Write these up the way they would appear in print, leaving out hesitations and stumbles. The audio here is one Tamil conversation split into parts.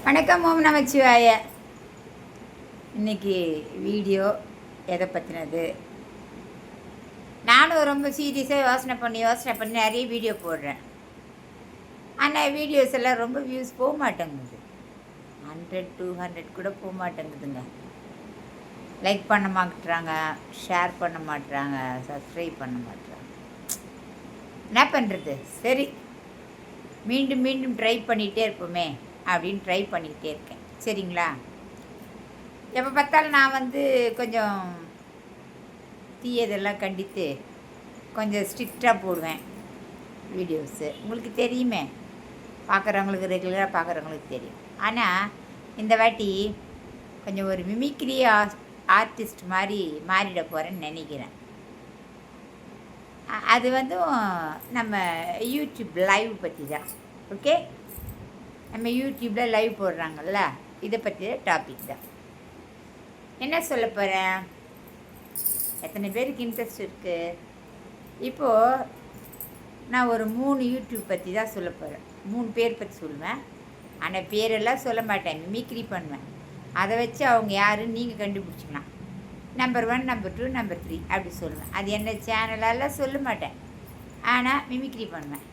வணக்கம். ஓம் நமச்சிவாய. இன்னைக்கு வீடியோ எதை பற்றினது? நானும் ரொம்ப சீரியஸாக யோசனை பண்ணி நிறைய வீடியோ போடுறேன். ஆனால் வீடியோஸ் எல்லாம் ரொம்ப வியூஸ் போக மாட்டேங்குது. 100 200 கூட போக மாட்டேங்குதுங்க. லைக் பண்ண மாட்டுறாங்க, ஷேர் பண்ண மாட்டுறாங்க, சப்ஸ்கிரைப் பண்ண மாட்டுறாங்க. என்ன பண்ணுறது? சரி, மீண்டும் மீண்டும் ட்ரை பண்ணிகிட்டே இருப்போமே அப்படின்னு ட்ரை பண்ணிக்கிட்டே இருக்கேன். சரிங்களா? எப்போ பார்த்தாலும் நான் கொஞ்சம் தீயதெல்லாம் கண்டித்து கொஞ்சம் ஸ்ட்ரிக்டாக போடுவேன் வீடியோஸு. உங்களுக்கு தெரியுமே, பார்க்குறவங்களுக்கு, ரெகுலராக பார்க்குறவங்களுக்கு தெரியும். ஆனால் இந்த வாட்டி கொஞ்சம் ஒரு மிமிக்ரி ஆர்டிஸ்ட் மாதிரி மாறிட போகிறேன்னு நினைக்கிறேன். அது நம்ம யூடியூப் லைவ் பற்றி தான். ஓகே, நம்ம யூடியூப்பில் லைவ் போடுறாங்கல்ல, இதை பற்றி டாபிக் தான். என்ன சொல்ல போகிறேன்? எத்தனை பேருக்கு இன்ட்ரெஸ்ட் இருக்குது? இப்போது நான் ஒரு 3 யூடியூப் பற்றி தான் சொல்ல போகிறேன். 3 பேர் பற்றி சொல்லுவேன். ஆனால் பேரெல்லாம் சொல்ல மாட்டேன், மிமிக்ரி பண்ணுவேன். அதை வச்சு அவங்க யாருன்னு நீங்கள் கண்டுபிடிச்சிக்கலாம். நம்பர் 1, நம்பர் 2, நம்பர் 3 அப்படி சொல்லுவேன். அது என்ன சேனலெல்லாம் சொல்ல மாட்டேன், ஆனால் மிமிக்ரி பண்ணுவேன்.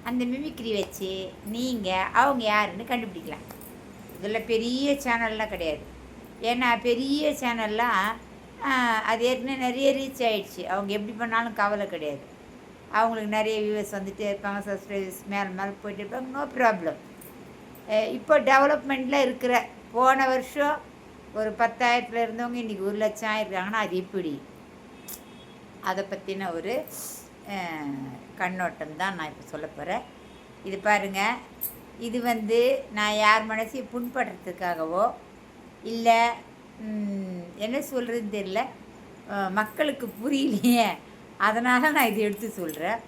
அந்த மிமிக்ரி வச்சு நீங்கள் அவங்க யாருன்னு கண்டுபிடிக்கலாம். இதில் பெரிய சேனல்லாம் கிடையாது. ஏன்னா பெரிய சேனல்லாம் அது ஏற்கனவே நிறைய ரீச் ஆகிடுச்சு. அவங்க எப்படி பண்ணாலும் கவலை கிடையாது. அவங்களுக்கு நிறைய வியூவர்ஸ் வந்துகிட்டே இருப்பாங்க, சப்ஸ்கிரைபர்ஸ் மேலே போயிட்டு இருப்பாங்க, நோ ப்ராப்ளம். இப்போ டெவலப்மெண்ட்டில் இருக்கிற போன வருஷம் ஒரு 10,000 இருந்தவங்க இன்றைக்கி 1,00,000 இருக்காங்கன்னா அது இப்படி. அதை பற்றின ஒரு கண்ணோட்டம் தான் நான் இப்போ சொல்ல போகிறேன். இது பாருங்கள், இது நான் யார் மனசையும் புண்படுறதுக்காகவோ இல்லை என்ன சொல்கிறதுன்னு தெரியல, மக்களுக்கு புரியலையே, அதனால் நான் இதை எடுத்து சொல்கிறேன்.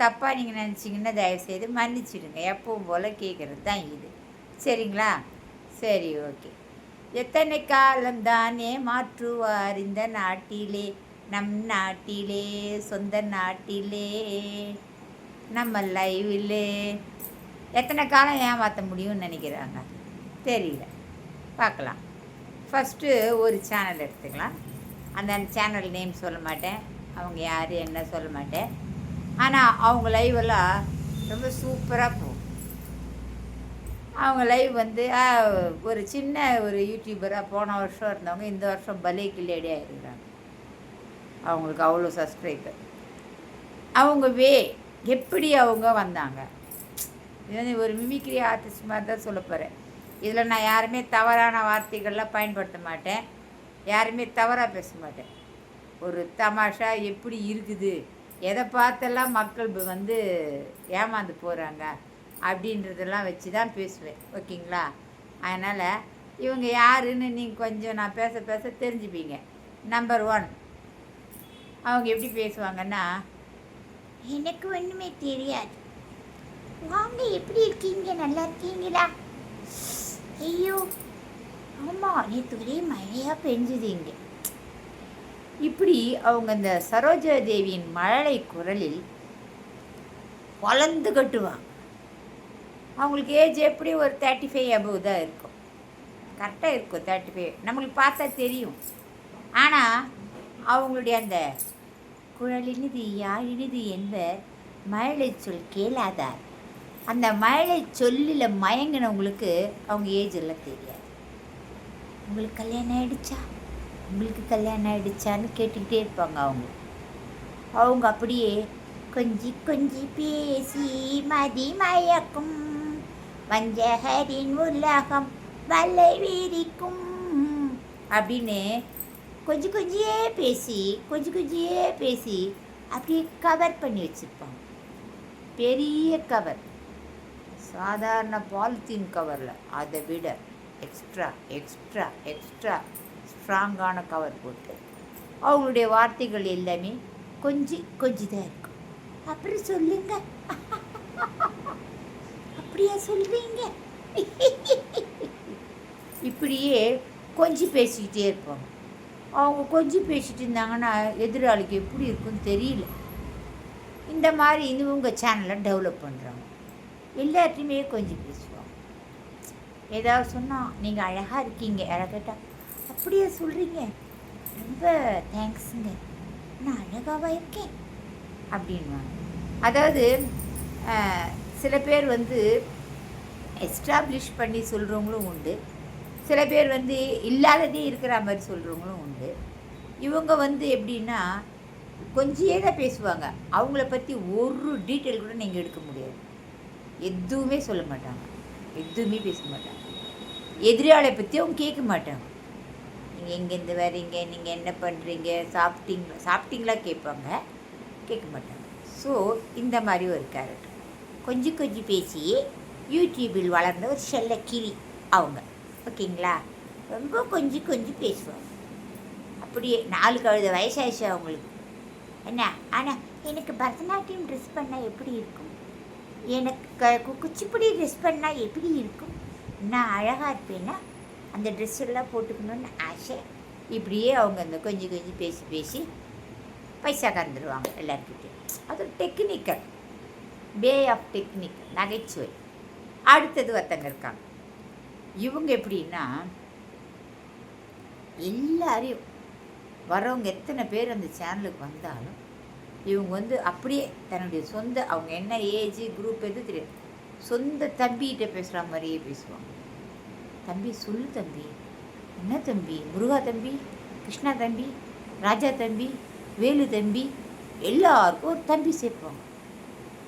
தப்பாக நீங்கள் நினச்சிங்கன்னா தயவுசெய்து மன்னிச்சிடுங்க. எப்பவும் போல் கேட்குறது தான் இது. சரிங்களா? சரி, ஓகே. எத்தனை காலம்தானே மாற்றுவார் இந்த நாட்டிலே, நம் நாட்டிலே, சொந்த நாட்டிலே, நம்ம லைவிலே. எத்தனை காலம் ஏமாற்ற முடியும்னு நினைக்கிறாங்க? தெரியல, பார்க்கலாம். ஃபஸ்ட்டு ஒரு சேனல் எடுத்துக்கலாம். அந்த சேனல் நேம் சொல்ல மாட்டேன், அவங்க யார் என்ன சொல்ல மாட்டேன். ஆனால் அவங்க லைவெல்லாம் ரொம்ப சூப்பராக போகும். அவங்க லைவ் ஒரு சின்ன ஒரு யூடியூபராக போன வருஷம் இருந்தவங்க இந்த வருஷம் பலே கில்லேடியாக இருக்கிறாங்க. அவங்களுக்கு அவ்வளோ சப்ஸ்கிரைபர். அவங்க எப்படி அவங்க வந்தாங்க? இது ஒரு மிமிக்ரி ஆர்டிஸ்ட் மாதிரி தான் சொல்ல போகிறேன். இதில் நான் யாருமே தவறான வார்த்தைகள்லாம் பயன்படுத்த மாட்டேன், யாருமே தவறாக பேச மாட்டேன். ஒரு தமாஷா எப்படி இருக்குது, எதை பார்த்தெல்லாம் மக்கள் ஏமாந்து போகிறாங்க அப்படின்றதெல்லாம் வச்சு தான் பேசுவேன். ஓகேங்களா? அதனால் இவங்க யாருன்னு நீங்கள் கொஞ்சம் நான் பேச தெரிஞ்சுப்பீங்க. நம்பர் 1, அவங்க எப்படி பேசுவாங்கன்னா, எனக்கு ஒன்றுமே தெரியாது, வாங்க எப்படி இருக்கீங்க, நல்லா இருக்கீங்களா, ஐயோ ஆமாம் நேற்று ஒரே மழையாக பெஞ்சுது இங்கே. இப்படி அவங்க இந்த சரோஜா தேவியின் மழலை குரலில் வளர்ந்து கட்டுவாங்க. அவங்களுக்கு ஏஜ் எப்படி ஒரு 35 above தான் இருக்கும், கரெக்டாக இருக்கும் 35. நம்மளுக்கு பார்த்தா தெரியும். ஆனால் அவங்களுடைய அந்த குழலினிது யாழினிது என்பர் மழலை சொல் கேளாதார். அந்த மழலை சொல்லில் மயங்கினவங்களுக்கு அவங்க ஏஜ் எல்லாம் தெரியாது. உங்களுக்கு கல்யாணம் ஆகிடுச்சா, உங்களுக்கு கல்யாணம் ஆகிடுச்சான்னு கேட்டுக்கிட்டே இருப்பாங்க. அவங்க அப்படியே கொஞ்சி கொஞ்சி பேசி மதி மயக்கும் வஞ்சகரின் உலகம் வலை வீரிக்கும் அப்படின்னு கொஞ்சம் கொஞ்சியே பேசி அப்படியே கவர் பண்ணி வச்சுருப்பாங்க. பெரிய கவர், சாதாரண பாலித்தீன் கவரில் அதை விட எக்ஸ்ட்ரா ஸ்ட்ராங்கான கவர் போட்டு அவங்களுடைய வார்த்தைகள் எல்லாமே கொஞ்சி தான் இருக்கும். அப்புறம் சொல்லுங்க, அப்படியா சொல்கிறீங்க, இப்படியே கொஞ்சி பேசிக்கிட்டே இருப்பாங்க. அவங்க கொஞ்சம் பேசிகிட்டு இருந்தாங்கன்னா எதிராளிக்கு எப்படி இருக்குன்னு தெரியல. இந்த மாதிரி இவங்க சேனலை டெவலப் பண்ணுறாங்க. எல்லாத்தையுமே கொஞ்சம் பேசுவாங்க. ஏதாவது சொன்னால் நீங்கள் அழகாக இருக்கீங்க, யாராவது கேட்டால் அப்படியே சொல்கிறீங்க, ரொம்ப தேங்க்ஸுங்க, நான் அழகாவா இருக்கேன் அப்படின்வாங்க. அதாவது சில பேர் வந்து எஸ்டாப்ளிஷ் பண்ணி சொல்கிறவங்களும் உண்டு, சில பேர் வந்து இல்லாததே இருக்கிற மாதிரி சொல்கிறவங்களும் உண்டு. இவங்க வந்து எப்படின்னா கொஞ்சியே தான் பேசுவாங்க, அவங்கள பற்றி ஒரு டீட்டெயில் கூட நீங்கள் எடுக்க முடியாது, எதுவுமே சொல்ல மாட்டாங்க, எதுவுமே பேச மாட்டாங்க. எதிராளை பற்றி அவங்க கேட்க மாட்டாங்க, நீங்கள் எங்கேருந்து வரீங்க, நீங்கள் என்ன பண்ணுறீங்க, சாப்பிட்டீங்களா கேட்பாங்க, கேட்க மாட்டாங்க. ஸோ இந்த மாதிரி ஒரு கேரக்டர் கொஞ்சம் கொஞ்சம் பேசியே யூடியூபில் வளர்ந்த ஒரு செல்ல கிளி அவங்க, ஓகேங்களா. ரொம்ப கொஞ்சம் கொஞ்சம் பேசுவாங்க, அப்படியே 4 கழுத வயசாயிடுச்சு அவங்களுக்கு. என்ன ஆனால் எனக்கு பரதநாட்டியம் ட்ரெஸ் பண்ணால் எப்படி இருக்கும், எனக்கு குச்சிப்புடி ட்ரெஸ் பண்ணால் எப்படி இருக்கும், நான் அழகாக இருப்பேன்னா அந்த ட்ரெஸ் எல்லாம் போட்டுக்கணுன்னு ஆசை. இப்படியே அவங்க அந்த கொஞ்சம் கொஞ்சம் பேசி பேசி பைசா கறந்துடுவாங்க எல்லாருக்கிட்டே. அது டெக்னிக்கல் வே ஆஃப் டெக்னிக், நகைச்சுவை. அடுத்தது ஒருத்தங்க இருக்காங்க, இவங்க எப்படின்னா எல்லாரையும் வரவங்க எத்தனை பேர் அந்த சேனலுக்கு வந்தாலும் இவங்க வந்து அப்படியே தன்னுடைய சொந்த, அவங்க என்ன ஏஜ் குரூப் எது தெரியாது, சொந்த தம்பிகிட்ட பேசுகிற மாதிரியே பேசுவாங்க. தம்பி சொல்லு தம்பி, என்ன தம்பி, முருகா தம்பி, கிருஷ்ணா தம்பி, ராஜா தம்பி, வேலு தம்பி, எல்லாருக்கும் ஒரு தம்பி சேர்ப்பாங்க.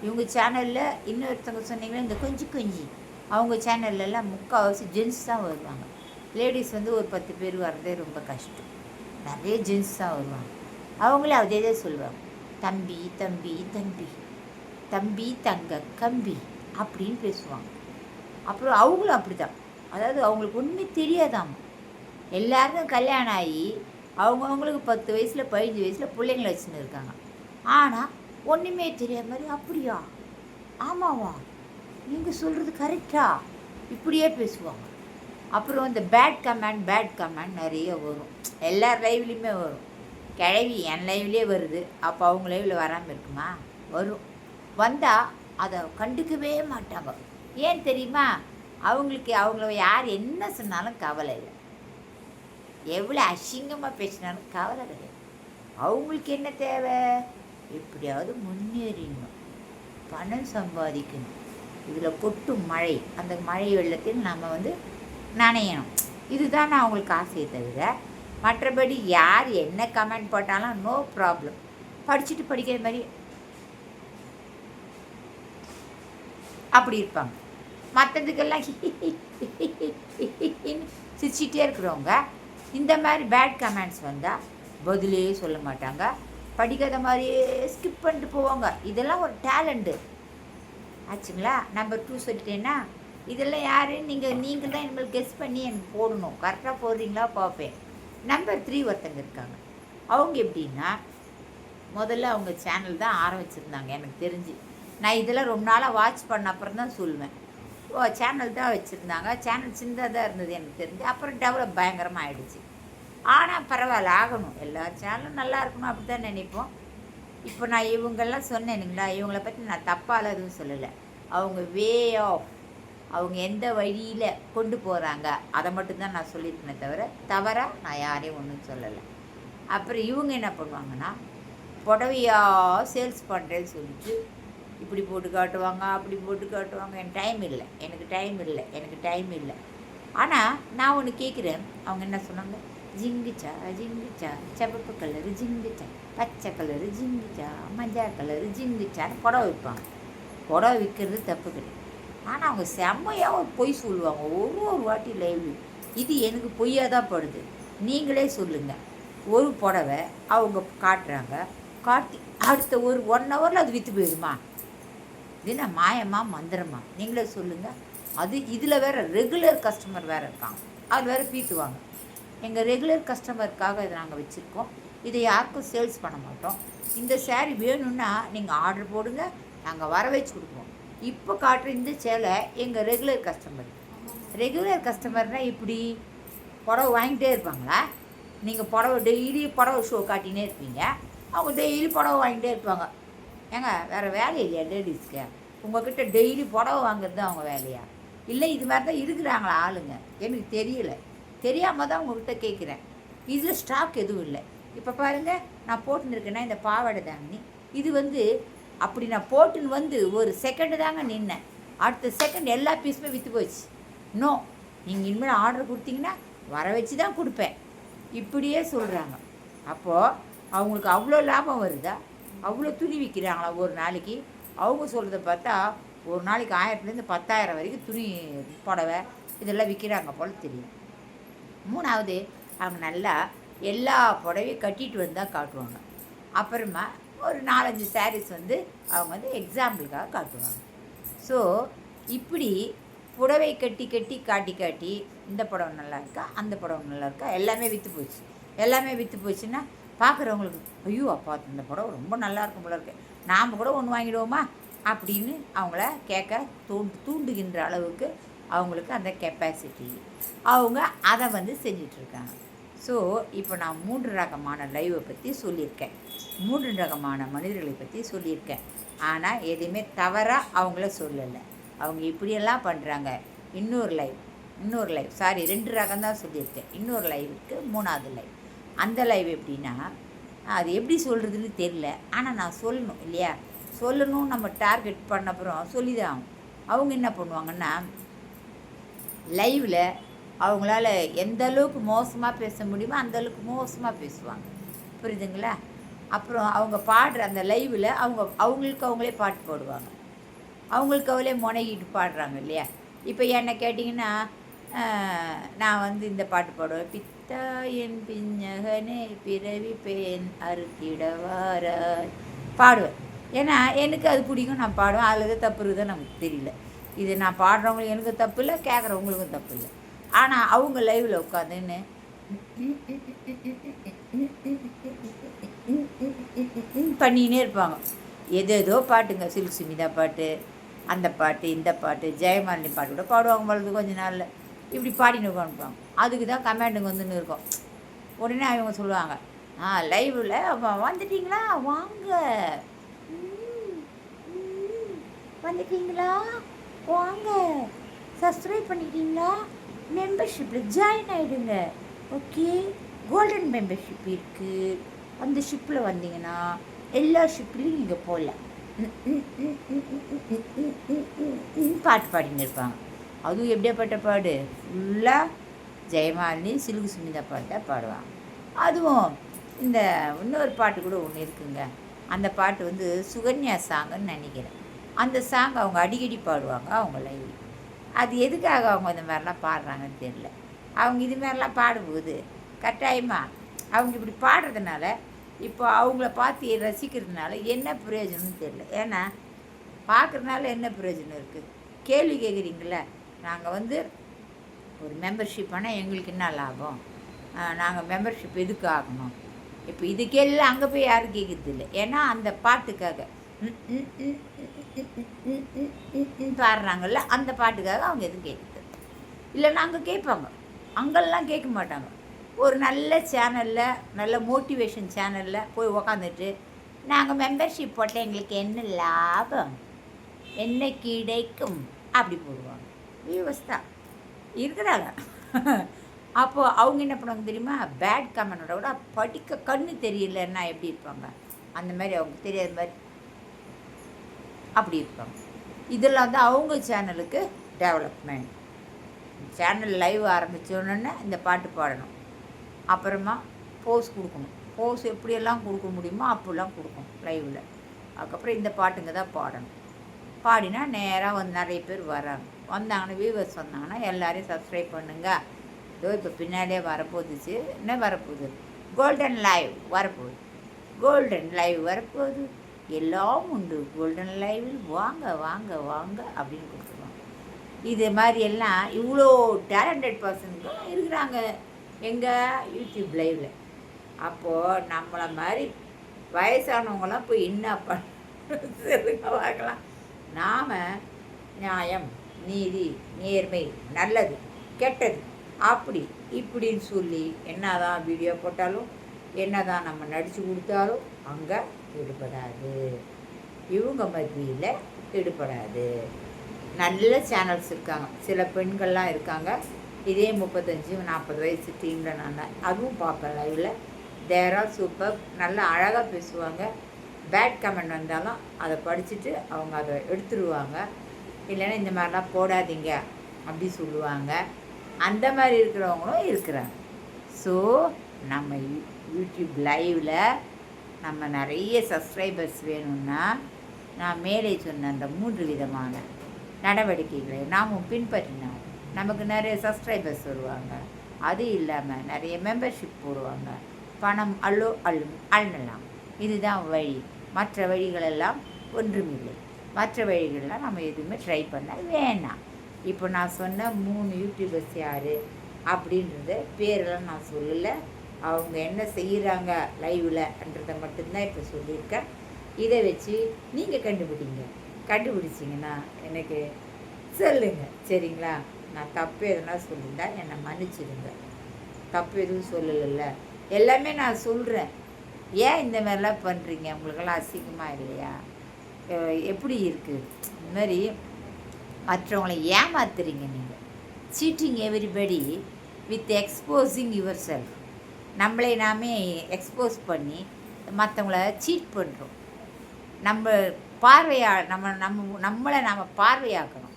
இவங்க சேனலில் இன்னொருத்தவங்க சொன்னீங்கன்னா இந்த கொஞ்சி அவங்க சேனல்லலாம் முக்கால்வாசி ஜென்ஸ் தான் வருவாங்க. லேடிஸ் வந்து ஒரு 10 பேர் வரதே ரொம்ப கஷ்டம், நிறைய ஜென்ஸ் தான் வருவாங்க. அவங்களே அதே தான் சொல்லுவாங்க, தம்பி தம்பி தம்பி தம்பி தங்க கம்பி அப்படின்னு பேசுவாங்க. அப்புறம் அவங்களும் அப்படி தான், அதாவது அவங்களுக்கு ஒன்றுமே தெரியாதாம்மா. எல்லாருக்கும் கல்யாணம் ஆகி அவங்கவுங்களுக்கு 10 வயசில் 15 வயசில் பிள்ளைங்கள வச்சுன்னு இருக்காங்க. ஆனால் ஒன்றுமே தெரியாத மாதிரி, அப்படியா, ஆமாவா, நீங்கள் சொல்கிறது கரெக்டா, இப்படியே பேசுவாங்க. அப்புறம் இந்த பேட் கமெண்ட் நிறைய வரும், எல்லார் லைவ்லேயுமே வரும். கிழவி என் லைவ்லேயே வருது, அப்போ அவங்க லைவில் வராமல் இருக்குமா, வரும். வந்தால் அதை கண்டுக்கவே மாட்டாங்க. ஏன் தெரியுமா, அவங்களுக்கு அவங்கள யார் என்ன சொன்னாலும் கவலை இல்லை, எவ்வளோ அசிங்கமாக பேசினாலும் கவலை கிடையாது. அவங்களுக்கு என்ன தேவை, எப்படியாவது முன்னேறிடணும், பணம் சம்பாதிக்கணும். இதில் கொட்டும் மழை, அந்த மழை வெள்ளத்தில் நம்ம வந்து நனையணும், இதுதான் நான் அவங்களுக்கு ஆசையை தவிர மற்றபடி யார் என்ன கமெண்ட் போட்டாலும் நோ ப்ராப்ளம். படிச்சுட்டு படிக்கிற மாதிரி அப்படி இருப்பாங்க. மற்றதுக்கெல்லாம் சிரிச்சிட்டே இருக்கிறவங்க இந்த மாதிரி பேட் கமெண்ட்ஸ் வந்தால் பதிலே சொல்ல மாட்டாங்க, படிக்காத மாதிரியே ஸ்கிப் பண்ணிட்டு போவாங்க. இதெல்லாம் ஒரு டேலண்ட்டு ஆச்சுங்களா. நம்பர் 2 சொல்லிட்டேன்னா இதெல்லாம் யாருன்னு நீங்கள் தான் இனிமேல் கெஸ் பண்ணி எனக்கு போடணும், கரெக்டாக போடுறீங்களா பார்ப்பேன். நம்பர் 3 ஒருத்தங்க இருக்காங்க, அவங்க எப்படின்னா முதல்ல அவங்க சேனல் தான் ஆரம்பிச்சிருந்தாங்க எனக்கு தெரிஞ்சு. நான் இதெல்லாம் ரொம்ப நாளாக வாட்ச் பண்ண அப்புறம் தான் சொல்லுவேன். சேனல் தான் வச்சுருந்தாங்க, சேனல் சின்னதாக தான் இருந்தது எனக்கு தெரிஞ்சு. அப்புறம் டெவலப் பயங்கரமாக ஆகிடுச்சு. ஆனால் பரவாயில்ல, ஆகணும், எல்லா சேனலும் நல்லா இருக்கணும் அப்படி தான் நினைப்போம். இப்போ நான் இவங்கெல்லாம் சொன்னேனுங்களா, இவங்கள பற்றி நான் தப்பால் எதுவும் சொல்லலை. அவங்க வே ஆஃப், அவங்க எந்த வழியில் கொண்டு போகிறாங்க அதை மட்டும்தான் நான் சொல்லியிருக்கேனே தவிர நான் யாரையும் ஒன்றும் சொல்லலை. அப்புறம் இவங்க என்ன பண்ணுவாங்கன்னா, புடவையாக சேல்ஸ் பண்ணுறேன்னு சொல்லிட்டு இப்படி போட்டு காட்டுவாங்க, அப்படி போட்டு காட்டுவாங்க. எனக்கு டைம் இல்லை. ஆனால் நான் ஒன்று கேட்குறேன், அவங்க என்ன சொன்னாங்க, ஜிங்குச்சா சிவப்பு கலரு ஜிங்குச்சா, பச்சை கலரு ஜிங்குச்சா, மஞ்சள் கலரு ஜிங்குச்சான்னு புடவை விற்பாங்க. புடவை விற்கிறது தப்பு கிடையாது, ஆனால் அவங்க செம்மையாக ஒரு பொய் சொல்லுவாங்க ஒரு வாட்டி லைவ். இது எனக்கு பொய்யாக தான் படுது, நீங்களே சொல்லுங்கள். ஒரு புடவை அவங்க காட்டுறாங்க, காட்டி அடுத்த ஒரு 1 ஹவரில் அது விற்று போயிடுமா? இது என்ன மாயமா மந்திரமா? நீங்களே சொல்லுங்கள். அது இதில் வேறு ரெகுலர் கஸ்டமர் வேறு இருக்காங்க, அது வேறு பீத்துவாங்க. எங்கள் ரெகுலர் கஸ்டமருக்காக இதை நாங்கள் வச்சுருக்கோம், இதை யாருக்கும் சேல்ஸ் பண்ண மாட்டோம். இந்த சேரீ வேணும்னா நீங்கள் ஆர்டர் போடுங்க, நாங்கள் வர வச்சு கொடுப்போம். இப்போ காட்டுற இந்த சேலை எங்கள் ரெகுலர் கஸ்டமர்னால் இப்படி புடவை வாங்கிட்டே இருப்பாங்களா? நீங்கள் புடவை டெய்லி புடவை ஷோ காட்டினே இருப்பீங்க, அவங்க டெய்லி புடவை வாங்கிட்டே இருப்பாங்க. ஏங்க வேறு வேலை இல்லையா லேடிஸ்க்கு? உங்கள்கிட்ட டெய்லி புடவை வாங்குறது தான் அவங்க வேலையா? இல்லை இது மாதிரி தான் இருக்கிறாங்களா ஆளுங்க, எனக்கு தெரியல. தெரியாமல் தான் உங்கள்கிட்ட கேட்குறேன். இதில் ஸ்டாக் எதுவும் இல்லை. இப்போ பாருங்கள், நான் போட்டுன்னு இருக்கேன்னா இந்த பாவாடை தாங்கி, இது வந்து அப்படி நான் போட்டுன்னு வந்து ஒரு செகண்டு தாங்க நின்னேன். அடுத்த செகண்ட் எல்லா பீஸுமே விற்று போச்சு. நோ, நீங்கள் இனிமேல் ஆர்டர் கொடுத்தீங்கன்னா வர வச்சு தான் கொடுப்பேன், இப்படியே சொல்கிறாங்க. அப்போது அவங்களுக்கு அவ்வளோ லாபம் வருதா? அவ்வளோ துணி விற்கிறாங்களா ஒரு நாளைக்கு? அவங்க சொல்கிறத பார்த்தா ஒரு நாளைக்கு 1000லேருந்து 10,000 வரைக்கும் துணி, புடவை இதெல்லாம் விற்கிறாங்க போல் தெரியும். மூணாவது, அவங்க நல்லா எல்லா புடவையும் கட்டிட்டு வந்து தான் காட்டுவாங்க. அப்புறமா ஒரு 4-5 சாரீஸ் வந்து அவங்க வந்து எக்ஸாம்பிளுக்காக காட்டுவாங்க. ஸோ இப்படி புடவை கட்டி கட்டி காட்டி காட்டி இந்த புடவை நல்லா இருக்கா, அந்த புடவை நல்லா இருக்கா, எல்லாமே விற்று போச்சு. எல்லாமே விற்று போச்சுன்னா பார்க்குறவங்களுக்கு ஐயோ அப்பா இந்த புடவை ரொம்ப நல்லா இருக்கும் போல இருக்கு, நாம் கூட ஒன்று வாங்கிடுவோமா அப்படின்னு அவங்கள கேட்க தூண்டுகின்ற அளவுக்கு அவங்களுக்கு அந்த கெப்பாசிட்டி, அவங்க அதை வந்து செஞ்சிட்ருக்காங்க. ஸோ இப்போ நான் 3 ரகமான லைவை பற்றி சொல்லியிருக்கேன், 3 ரகமான மனிதர்களை பற்றி சொல்லியிருக்கேன். ஆனால் எதுவுமே தவறாக அவங்கள சொல்லலை. அவங்க இப்படியெல்லாம் பண்ணுறாங்க. இன்னொரு லைவ் சாரி 2 ரகம் தான் சொல்லியிருக்கேன். இன்னொரு லைவ் இருக்குது, 3வது லைவ். அந்த லைவ் எப்படின்னா, அது எப்படி சொல்கிறதுன்னு தெரில, ஆனால் நான் சொல்லணும் இல்லையா? சொல்லணும், நம்ம டார்கெட் பண்ண அப்புறம் சொல்லி தான் ஆகும். அவங்க என்ன பண்ணுவாங்கன்னா, லைவில் அவங்களால எந்த அளவுக்கு மோசமாக பேச முடியுமோ அந்தளவுக்கு மோசமாக பேசுவாங்க, புரியுதுங்களா? அப்புறம் அவங்க பாடுற அந்த லைவில் அவங்களுக்கு அவங்களே பாட்டு பாடுவாங்க, அவங்களுக்கு அவங்களே முனைகிட்டு பாடுறாங்க இல்லையா? இப்போ என்னை கேட்டிங்கன்னா, நான் வந்து இந்த பாட்டு பாடுவேன், பித்தா என் பிஞ்சகனே பிறவி பேன் அறுத்திடவார பாடுவேன். ஏன்னா எனக்கு அது பிடிக்கும், நான் பாடுவேன். அதில் எது தப்பு இருக்குதுன்னு நமக்கு தெரியல. இது நான் பாடுறவங்களுக்கு எனக்கு தப்பு இல்லை, கேட்குறவங்களுக்கும் தப்பு இல்லை. ஆனால் அவங்க லைவில் உட்காந்துன்னு பண்ணினே இருப்பாங்க. ஏதோ பாட்டுங்க, சில்க் சுமிதா பாட்டு, அந்த பாட்டு, இந்த பாட்டு, ஜெயமாலினி பாட்டு கூட பாடுவாங்க பொழுது கொஞ்ச நாளில். இப்படி பாடின்னு உட்காந்துப்பாங்க. அதுக்கு தான் கமெண்டுங்க வந்துன்னு இருக்கும். உடனே அவங்க சொல்லுவாங்க, லைவில் வந்துட்டிங்களா, வாங்க, வந்துட்டிங்களா, வாங்க, சப்ஸ்கிரைப் பண்ணிட்டீங்களா, மெம்பர்ஷிப்பில் ஜாயின் ஆகிடுங்க, ஓகே, கோல்டன் மெம்பர்ஷிப் இருக்குது, அந்த ஷிப்பில் வந்தீங்கன்னா எல்லா ஷிப்லேயும் நீங்கள் போகலாம், பாட்டு பாடின்னு இருப்பாங்க. அதுவும் எப்படியாப்பட்ட பாடு, ஃபுல்லாக ஜெயமாலினி சில்கு சுமிதா பாட்டு தான் பாடுவாங்க. அதுவும் இந்த இன்னொரு பாட்டு கூட ஒன்று இருக்குங்க, அந்த பாட்டு வந்து சுகன்யா சாங்குன்னு நினைக்கிறேன். அந்த சாங் அவங்க அடிக்கடி பாடுவாங்க அவங்க லைவ். அது எதுக்காக அவங்க இந்த மாதிரிலாம் பாடுறாங்கன்னு தெரியல. அவங்க இது மாதிரிலாம் பாடும்போது கட்டாயமாக அவங்க இப்படி பாடுறதுனால இப்போ அவங்கள பார்த்து ரசிக்கிறதுனால என்ன பிரயோஜனம்னு தெரியல. ஏன்னா பார்க்குறதுனால என்ன பிரயோஜனம் இருக்குது? கேள்வி கேட்குறீங்கள, நாங்கள் வந்து ஒரு மெம்பர்ஷிப் ஆனால் எங்களுக்கு என்ன லாபம், நாங்கள் மெம்பர்ஷிப் எதுக்கு ஆகணும்? இப்போ இது கேள்வி அங்கே போய் யாரும் கேட்குறது இல்லை. ஏன்னா அந்த பாட்டுக்காக பாடுறாங்கல்ல, அந்த பாட்டுக்காக அவங்க எதுவும் கேட்குறது இல்லை. நாங்கள் கேட்பாங்க, அங்கெல்லாம் கேட்க மாட்டாங்க. ஒரு நல்ல சேனலில், நல்ல மோட்டிவேஷன் சேனலில் போய் உக்காந்துட்டு நாங்கள் மெம்பர்ஷிப் போட்டால் எங்களுக்கு என்ன லாபம், என்ன கிடைக்கும் அப்படி போடுவாங்க. வியூவர்ஸ் தான் இருக்கிறாங்க. அப்போது அவங்க என்ன பண்ணுவாங்க தெரியுமா, பேட் கமெண்டோட கூட படிக்க கண்ணு தெரியலன்னா எப்படி இருப்பாங்க, அந்த மாதிரி அவங்க தெரியாத மாதிரி அப்படி இருப்பாங்க. இதெல்லாம் தான் அவங்க சேனலுக்கு டெவலப்மெண்ட். சேனல் லைவ் ஆரம்பித்தோன்னே இந்த பாட்டு பாடணும், அப்புறமா போஸ் கொடுக்கணும். போஸ் எப்படியெல்லாம் கொடுக்க முடியுமோ அப்படிலாம் கொடுக்கணும் லைவில். அதுக்கப்புறம் இந்த பாட்டுங்க தான் பாடணும். பாடினா நேராக வந்து நிறைய பேர் வராங்க. வந்தாங்கன்னா வியூவர்ஸ் வந்தாங்கன்னா எல்லோரையும் சப்ஸ்கிரைப் பண்ணுங்க. இதோ இப்போ பின்னாடியே வரப்போகுதுச்சு, என்ன வரப்போகுது, கோல்டன் லைவ் வரப்போகுது, கோல்டன் லைவ் வரப்போகுது, எல்லாம் உண்டு கோல்டன் லைவில், வாங்க வாங்க வாங்க அப்படின்னு கொடுத்துருவாங்க. இது மாதிரி எல்லாம் இவ்வளோ டேலண்டட் பர்சன்களும் இருக்கிறாங்க எங்கள் யூடியூப் லைவில். அப்போது நம்மளை மாதிரி வயசானவங்களாம் போய் என்ன பண்ணுங்க பார்க்கலாம். நாம் நியாயம், நீதி, நேர்மை, நல்லது, கெட்டது அப்படி இப்படின்னு சொல்லி என்ன தான் வீடியோ போட்டாலும், என்ன தான் நம்ம நடித்து கொடுத்தாலும் அங்கே ஈடுபடாது, இவங்க மத்தியில் ஈடுபடாது. நல்ல சேனல்ஸ் இருக்காங்க, சில பெண்கள்லாம் இருக்காங்க இதே 35-40 வயசு டீமில். நான் அதுவும் பார்ப்பேன் லைவில். தேர் ஆர் சூப்பர், நல்லா அழகாக பேசுவாங்க. பேட் கமெண்ட் வந்தாலும் அதை படிச்சுட்டு அவங்க அதை எடுத்துருவாங்க. இல்லைன்னா இந்த மாதிரிலாம் போடாதீங்க அப்படி சொல்லுவாங்க. அந்த மாதிரி இருக்கிறவங்களும் இருக்கிறாங்க. ஸோ நம்ம யூடியூப் லைவில் நம்ம நிறைய சப்ஸ்கிரைபர்ஸ் வேணும்னா நான் மேலே சொன்ன அந்த 3 விதமான நடவடிக்கைகளை நாமும் பின்பற்றினோம், நமக்கு நிறைய சப்ஸ்கிரைபர்ஸ் வருவாங்க. அது இல்லாமல் நிறைய மெம்பர்ஷிப் போடுவாங்க, பணம் அள்ளலாம். இதுதான் வழி. மற்ற வழிகளெல்லாம் ஒன்றுமில்லை. மற்ற வழிகளெலாம் நம்ம எதுவுமே ட்ரை பண்ண வேணாம். இப்போ நான் சொன்ன 3 யூடியூபர்ஸ் யார் அப்படின்றத பேரெல்லாம் நான் சொல்லலை. அவங்க என்ன செய்கிறாங்க லைவ்லன்றதை மட்டும்தான் இப்போ சொல்லியிருக்கேன். இதை வச்சு நீங்கள் கண்டுபிடிச்சிங்கன்னா எனக்கு சொல்லுங்கள், சரிங்களா? நான் தப்பு எதுனா சொல்லியிருந்தா என்னை மன்னிச்சிடுங்க. தப்பு எதுவும் சொல்லலைல்ல, எல்லாமே நான் சொல்கிறேன். ஏன் இந்த மாதிரிலாம் பண்ணுறீங்க? உங்களுக்கெல்லாம் அசிங்கமாக இல்லையா? எப்படி இருக்குது? இந்த மாதிரி மற்றவங்களை ஏமாத்துறீங்க நீங்கள். Cheating everybody with exposing yourself. நம்மளை நாமே எக்ஸ்போஸ் பண்ணி மற்றவங்கள சீட் பண்ணுறோம். நம்ம நம்மளை நாம் பார்வையாக்கணும்.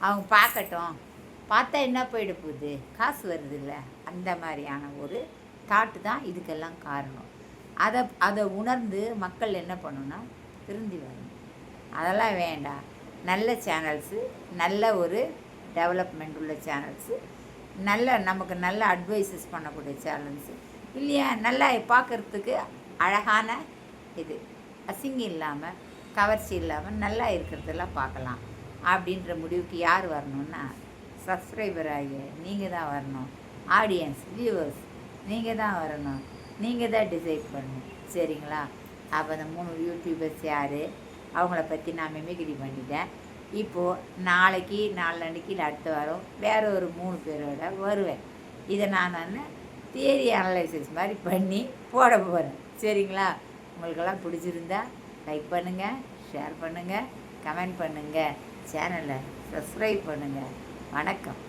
அவங்க பார்க்கட்டும், பார்த்தா என்ன போயிட போகுது, காசு வருது இல்லை, அந்த மாதிரியான ஒரு தாட்டு தான் இதுக்கெல்லாம் காரணம். அதை உணர்ந்து மக்கள் என்ன பண்ணணும்னா திருந்தி வரணும். அதெல்லாம் வேண்டாம். நல்ல சேனல்ஸு, நல்ல ஒரு டெவலப்மெண்ட் உள்ள சேனல்ஸு, நமக்கு நல்ல அட்வைசஸ் பண்ணக்கூடிய சேனல்ஸு இல்லையா, நல்லா பார்க்குறதுக்கு அழகான இது, அசிங்கம் இல்லாமல் கவர்ச்சி இல்லாமல் நல்லா இருக்கிறதெல்லாம் பார்க்கலாம். அப்படின்ற முடிவுக்கு யார் வரணும்னா சப்ஸ்கிரைபர் ஆகிய நீங்கள் தான் வரணும். ஆடியன்ஸ், வியூவர்ஸ் நீங்கள் தான் வரணும். நீங்கள் தான் டிசைட் பண்ணணும், சரிங்களா? அப்போ அந்த 3 யூடியூபர்ஸ் யார், அவங்கள பற்றி நான் மிமிக்ரி பண்ணிட்டேன். இப்போது நாளைக்கு நாளன்னைக்கு அடுத்த வாரம் வேறு ஒரு 3 பேரோட வருவேன். இதை நான் தியரி அனலைசிஸ் மாதிரி பண்ணி போட போகிறேன், சரிங்களா? உங்களுக்கெல்லாம் பிடிச்சிருந்தா லைக் பண்ணுங்கள், ஷேர் பண்ணுங்கள், கமெண்ட் பண்ணுங்கள், சேனலை சப்ஸ்கிரைப் பண்ணுங்கள். வணக்கம்.